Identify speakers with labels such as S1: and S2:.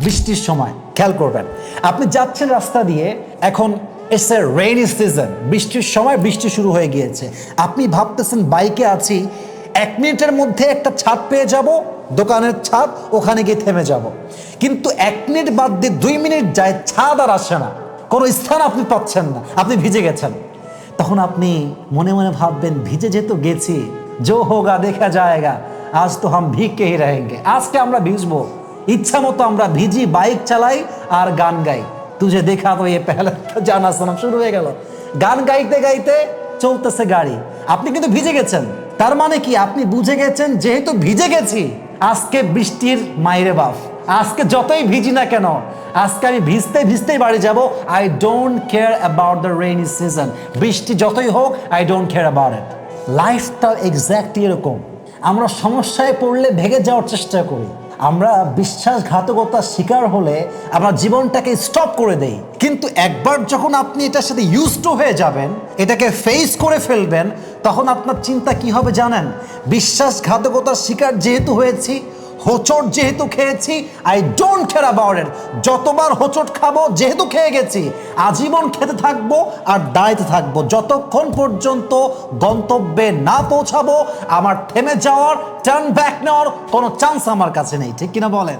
S1: বৃষ্টির সময় খেয়াল করবেন, আপনি যাচ্ছেন রাস্তা দিয়ে, এখন ইটস এ রেইনি সিজন, বৃষ্টির সময় বৃষ্টি শুরু হয়ে গিয়েছে। আপনি ভাবতেছেন বাইকে আছি, 1 মিনিটের মধ্যে একটা ছাদ পেয়ে যাব, দোকানের ছাদ, ওখানে গিয়ে থেমে যাব। কিন্তু 1 মিনিট বাদ দিয়ে 2 মিনিট যায়, ছাদ আর আসে না, কোনো স্থান আপনি পাচ্ছেন না, আপনি ভিজে গেছেন। তখন আপনি মনে মনে ভাববেন, ভিজে যেহেতু গেছি, जो होगा देखा जाएगा, আজ তো হাম ভীগ কে হি রহেঙ্গে, আজকে আমরা ভিজবো, ইচ্ছা মতো আমরা ভিজি, বাইক চালাই আর গান গাই। তুঝে দেখা তো এ পেহলে জানা শোনা শুরু হয়ে গেল, গান গাইতে গাইতে চলতেছে গাড়ি। আপনি কিন্তু ভিজে গেছেন, তার মানে কি আপনি বুঝে গেছেন যেহেতু ভিজে গেছি, আজকে বৃষ্টির মাইরে বাপ, আজকে যতই ভিজি না কেন, আজকে আমি ভিজতে ভিজতেই বাড়ি যাব। I don't care about the rainy season, বৃষ্টি যতই হোক, I don't care about it. লাইফটা এক্স্যাক্টলি এরকম। আমরা সমস্যায় পড়লে ভেগে যাওয়ার চেষ্টা করি, আমরা বিশ্বাসঘাতকতার শিকার হলে আমরা জীবনটাকে স্টপ করে দেই। কিন্তু একবার যখন আপনি এটার সাথে ইউজ টু হয়ে যাবেন, এটাকে ফেস করে ফেলবেন, তখন আপনার চিন্তা কি হবে জানেন? বিশ্বাসঘাতকতার শিকার যেহেতু হয়েছি, হোঁচট যেহেতু খেয়েছি, I don't care about it. যতবার হোঁচট খাবো, যেহেতু খেয়ে গেছি, আজীবন খেতে থাকবো আর দাঁড়াইতে থাকবো, যতক্ষণ পর্যন্ত গন্তব্যে না পৌঁছাবো। আমার থেমে যাওয়ার, টার্ন ব্যাক নেওয়ার কোনো চান্স আমার কাছে নেই, ঠিক কিনা বলেন?